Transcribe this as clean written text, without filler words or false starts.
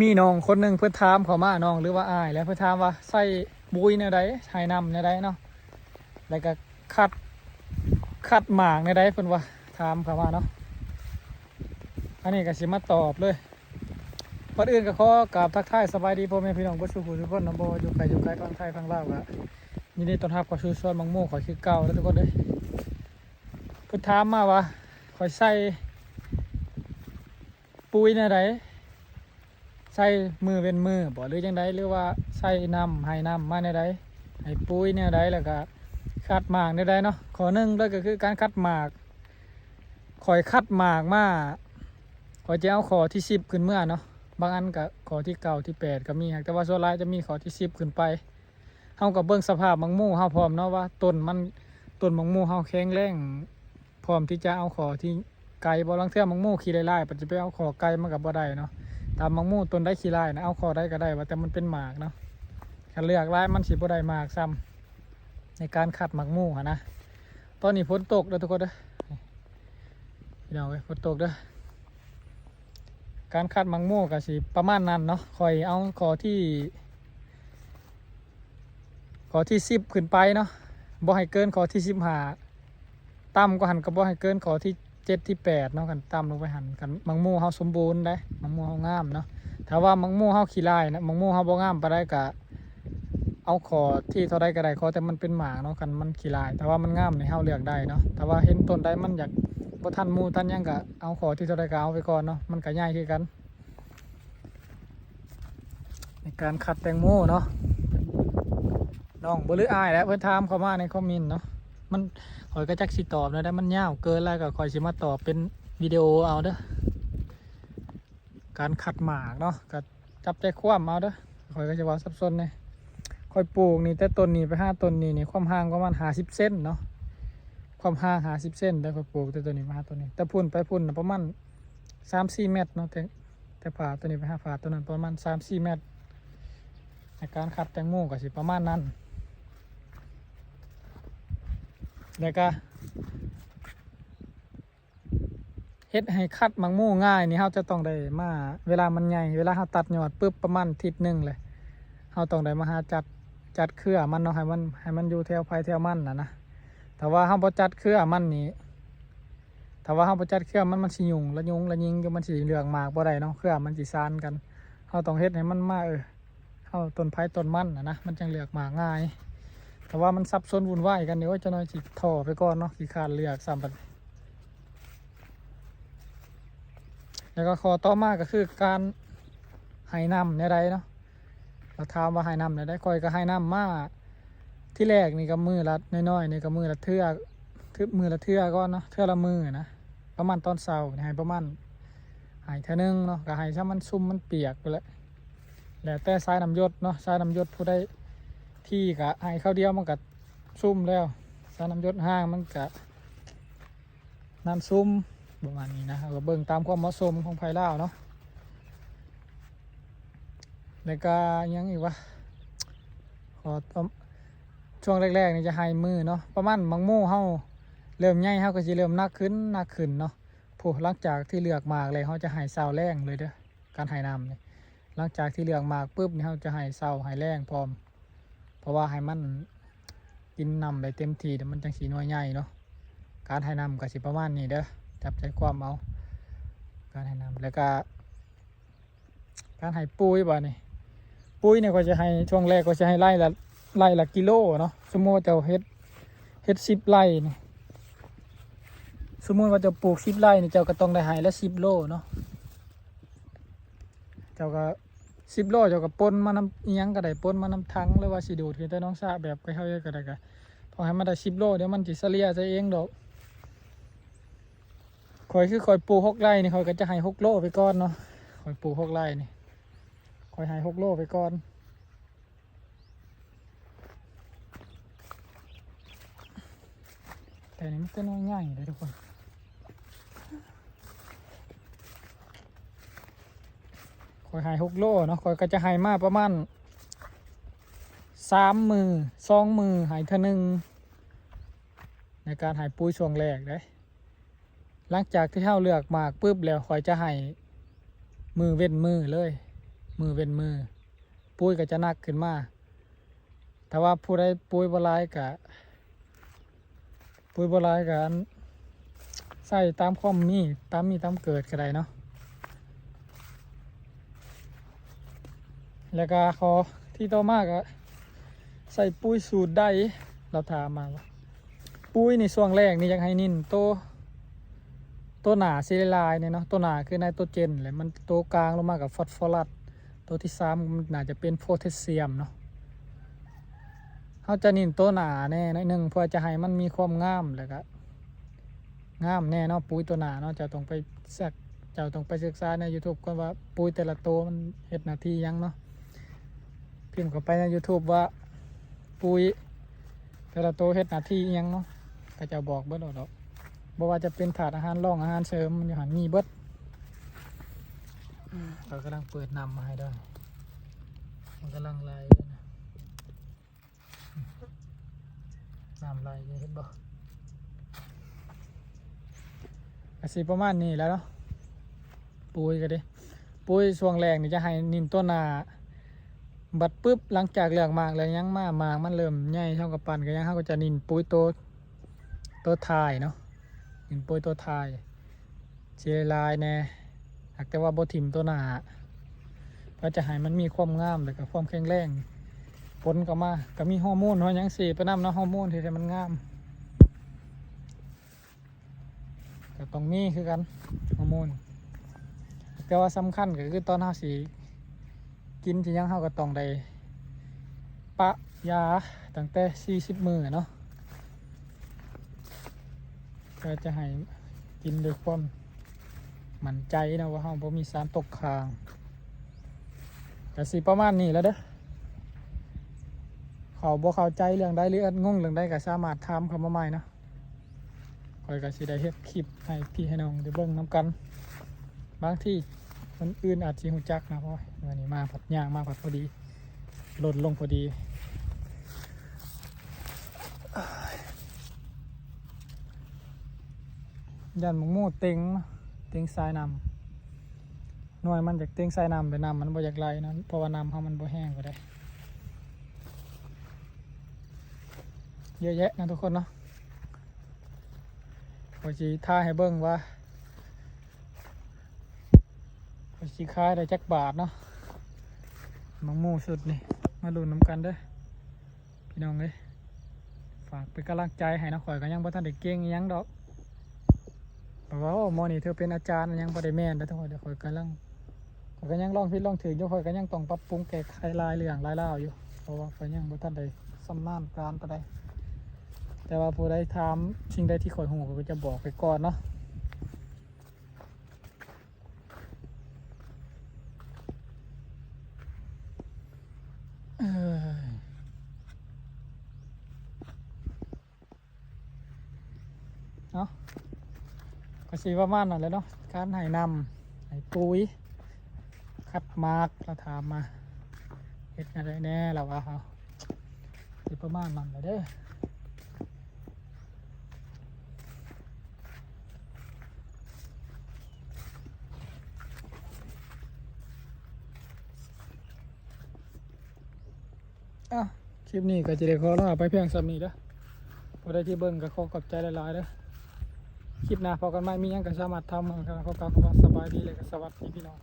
มีน้องคนหนึ่งเพื่อถามเขามาน้องหรือว่าอ้ายแล้วเพื่อถามว่าใส่บุยในใดไห้นำในใดเนาะแล้วก็คัดหมากในใดเพิ่นว่าถามเขามาเนาะอันนี้ก็สิมาตอบเลยก่อนอื่นก็ขอกราบทักทายสบายดีพ่อแม่พี่น้องผู้ชมทุกคนนะบ่อยู่ไกลฟังไทยฟังลาวก็ยินดีต้อนรับเข้าสู่ช่วงมังโม่ขอคือเก่าแล้วทุกคนเด้ยเพิ่นถามมาว่าข่อยใส่ปุ๋ยในใดใส่มือเป็นมือบ่หรือจังไดหรือว่าใส่น้ำให้น้ำมาในใดให้ปุ๋ยในใดแล้วก็คัดหมากในใดเนาะข้อหนึ่งเลยก็คือการคัดหมากข่อยคัดหมากมาข่อยจะเอาข้อที่10ขึ้นเมื่อเนาะบางอันก็ข้อที่9ที่8ก็มีแต่ว่าส่วนหลายจะมีข้อที่10ขึ้นไปเฮาก็เบิ่งสภาพมังมู่เฮาพร้อมเนาะว่าต้นมังมู่เฮาแข็งแรงพร้อมที่จะเอาข้อที่ไกลบ่ลังเทื่อมังมู่ขี้ไล่ๆปัจจุบันเอาข้อไกลมันก็บ่ได้เนาะตามมังมู่ต้นได้ขี้ไล่นะเอาข้อได้ก็ได้ว่าแต่มันเป็นหมากเนาะคันเลือกไล่มันสิบ่ได้หมากซ้ำในการคัดมังมู่นะตอนนี้ฝนตกเด้อทุกคนเด้อพี่น้องเอ้ยฝนตกเด้อการคัดมังมู่ก็สิประมาณนั้นเนาะคอยเอาข้อที่10ขึ้นไปเนาะบ่ให้เกินข้อที่15ต่ำก็หันก็บ่ให้เกินข้อที่7ที่8เนาะกันต่ำลงไปหันกันมังมู่เฮาสมบูรณ์ได้มังมู่เฮางามเนาะถ้าว่ามังมู่เฮาขี้ลายนะมังมู่เฮาบ่งามปานใดก็เอาข้อที่เท่าใดก็ได้ขอแต่มันเป็นหมากเนาะกันมันขี้ลายแต่ว่ามันงามนี่เฮาเลือกได้เนาะแต่ว่าเห็นต้นใดมันอยากบ่ทันหมู่ทันหยังก็เอาข้อที่เท่าใดก็เอาไปก่อนเนาะมันก็ใหญ่คือกันในการคัดแตงโมเนาะน้องบ่หรืออายแล้วเพิ่นถามเข้ามาในคอมเมนต์เนาะมันข่อยก็จักสิตอบได้มันยาวเกินแล้วก็ข่อยสิมาตอบเป็นวิดีโอเอาเด้อการคัดหมากเนาะก็จับใจความเอาเด้อข่อยก็จะว่าซับซ้อนเลยข่อยปลูกนี่แต่ต้นนี้ไป5ต้นนี้ความห่างประมาณ50เซนเนาะความห่าง50เซนได้ข่อยปลูกแต่ต้นนี้มาต้นนี้แต่พุ่นไปพุ่นประมาณ3-4 เมตรเนาะแต่ผ่าตัวนี้ไปผ่าตัวนั้นประมาณ3-4 เมตรในการคัดแตงโมก็สิประมาณนั้นแล้วก็เฮ็ดให้คัดมังโม่ง่ายนี่เราจะต้องได้มาเวลามันใหญ่เวลาเราตัดยอดปุ๊บประมาณอาทิตย์นึงเลยเราต้องได้มาหาจัดเครือมันเนาะให้มันอยู่แถวไผ่แถวมันนะแต่ว่าเราบ่จัดเครือมันนี่ถ้าว่าเราบ่จัดเครือมันสิยุ่งละยุงละยิงก็มันสิเหลืองมากบ่ได้เนาะเครือมันสิซ่านกันเราต้องเฮ็ดให้มันมาเอาต้นไผ่ต้นมันนะมันจังเหลือกมากง่ายแต่ว่ามันซับซ้อนวุ่นวายกันเดี๋ยวจะน้อยสิถ่อไปก่อนเนาะขี้คร้านเลือกซ้ำไปแล้วก็ข้อต่อมาก็คือการให้น้ำในใดเนาะเราถามว่าให้น้ำในใดคอยก็ให้น้ำมาที่แรกนี่ก็มือละน้อยๆนี่ก็มือละเทื่อก่อนเนาะเทื่อละมือนะประมาณตอนเช้าให้ประมาณให้เท่านึงเนาะก็ให้ซะมันซุ่มมันเปียกไปแล้วแต่สายน้ำยศเนาะสายน้ำยศผู้ใดที่ก็ให้ข้าวเดียวมันก็ซุ่มแล้วสายน้ำยศห้างมันก็น้ำซุ่มประมาณนี้นะเราเบิ่งตามความเหมาะสมของไผ่ล่าวเนาะแล้วก็ยังอีกวะขอช่วงแรกๆนี่จะให้มือเนาะประมาณมังโม่เฮาเริ่มใหญ่เฮาก็จะเริ่มนักขึ้นเนาะผู้หลังจากที่เลือกหมากเลยเขาจะให้เสาแรงเลยเด้อการให้น้ำเนี่ยหลังจากที่เลือกหมากปุ๊บนี่เขาจะให้เสาให้แรงพร้อมเพราะว่าให้มันกินน้ำได้เต็มที่เดี๋ยวมันจังสีน้อยใหญ่เนาะการให้น้ำก็สิประมาณนี้เด้อจับใจความเอาการให้น้ำแล้วก็การให้ปุ๋ยบ่นี่ปุ๋ยเนี่ยก็จะให้ช่วงแรกก็จะให้ไร่ละกิโลเนาะสมมติว่าจะเฮ็ด10 ไร่นี่สมมติว่าจะปลูก10 ไร่นี่เจ้าก็ต้องได้ให้ละ10 โลเนาะเจ้าก็10 โลเจ้าก็ปนมานำอิหยังก็ได้ปนมานำถังหรือว่าสิดูดคือแต่น้องสะแบบไปเฮาก็ได้ก็พอให้มันได้10 โลเดี๋ยวมันสิเฉลี่ยซะเองดอกคอยปลูก6 ไร่นี่คอยก็จะให้6 โลไปก่อนเนาะคอยปลูก6 ไร่นี่คอยให้6 โลไปก่อนแต่นี่มันก็น้อยง่ายเลยทุกคนคอยให้6 โลเนาะคอยก็จะให้มาประมาณ3 มือ2 มือให้เท่านึงในการให้ปุ๋ยช่วงแรกได้หลังจากที่เฮาเลือกหมากปุ๊บแล้วคอยจะให้มือเว้นมือเลย มือเป็นมือปุ้ยก็จะหนักขึ้นมาแต่ว่าผู้ใดปุ้ยบ่หลายก็อันใส่ตามความมีตามเกิดก็ได้เนาะแล้วก็ขอที่ต่อมาก็ใส่ปุ้ยสูตรได้เราถามมาว่าปุ้ยในช่วงแรกนี่ยังให้นินตัวหนาซีเรลายเนี่ยเนาะตัวหนาคือไนโตรเจนเลยมันตัวกลางลงมากับฟอสฟอรัสตัวที่3มันน่าจะเป็นโพแทสเซียมเนาะเขาจะนินตัวหนาแน่หนึ่งเพื่อจะให้มันมีความงามแล้วก็งามแน่เนาะปุ๋ยตัวหนาเนาะจะต้องไปศึกษาใน YouTube ก่อนว่าปุ๋ยแต่ละตัวมันเฮ็ดหน้าที่ยังเนาะพิมพ์เข้าไปใน YouTube ว่าปุ๋ยแต่ละตัวเฮ็ดหน้าที่ยังเนาะก็จะบอกเบิดดอกบ่ว่าจะเป็นถาดอาหารรองอาหารเสริมมันอยู่หันมีเบิดเรากำลังเปิดนำมาให้ด้วยมันกำลังไหลนะน้ำไหลเห็นบ่อาศัยประมาณนี้แล้วเนาะปุยก็ดิปุยช่วงแรกนี่จะให้นินต้นนาบัดปุ๊บหลังจากเลือกมากเลยยังมากมันเริ่มใหญ่เท่ากับปั่นก็ยังเขาก็จะนินปุยตัวทายเนาะนินปุยตัวทายเจลายแน่หากแต่ว่าโบทิมตัวหนาก็จะให้มันมีความงามแล้วก็ความแข็งแรงผลก็มาก็มีฮอร์โมนหัวยังสีไปนำเนาะฮอร์โมนที่มันงามก็ต้องมีคือกันฮอร์โมนแต่ว่าสำคัญก็คือตอนเฮาสิกินที่ยังเฮาก็ต้องได้ปะยาตั้งแต่40 มื้อเนาะก็จะให้กินด้วยความมั่นใจนะว่าเฮาบ่มีสารตกค้างก็สิประมาณนี้แล้วเด้อเขาบ่เข้าใจเรื่องใดหรืองงเรื่องใดก็สามารถถามเข้ามาใหม่นะข้อยก็สิได้เฮ็ดคลิปให้พี่ให้น้องได้เบิ่งนำกันบางที่คนอื่นอาจสิรู้จักนะเพราะวันนี้มาผัดย่างมาผัดพอดีหล่นลงพอดียันหมกโม่เต็งทรายนำหน่วยมันจากเต็งทรายนำไปนำมันบ่อยากไหลนะเพราะว่านำเขามันบ่แห้งก็ได้เยอะแยะนะทุกคนเนาะพอจีท่าให้เบิ้งว่าพอจีคายได้จักบาทเนาะหมกโม่สุดนี่มาลุ้นน้ำกันเด้อพี่น้องเลยฝากเป็นกำลังใจให้นะข่อยก็ยังบ่ทันได้เก่งยังดอกบอกว่าโอ้หมอนี่เธอเป็นอาจารย์ยังบ่ได้แม่นแล้วทุกคนเดี๋ยวข่อยก็ยังลองผิดลองถูกอยู่ข่อยก็ยังต้องปรับปรุงแก้ไขรายเรื่องรายเล่าอยู่เพราะว่าข่อยยังบ่ทันได้สำนาญการปานใดแต่ว่าผู้ใดถามสิ่งใดที่ข่อยฮู้ก็จะบอกไปก่อนเนาะเนาะก็สิประมาณนั้นแหละเนาะการให้นำให้ปุ๋ยคัดมาร์กเราถามมาเฮ็ดอะไรแน่เราว่าเขาสิประมาณนั้นเลยเด้อคลิปนี้ก็จะได้ขอลาไปเพียงสำนี้เด้อพอได้ที่เบิ่งก็ขอขอบใจหลายๆเด้อคลิปหน้าพอกันไหมมีหยังก็สามารถทำเหมือนกันขอกล่าวคำว่าสบายดีเลยก็สวัสดีพี่น้อง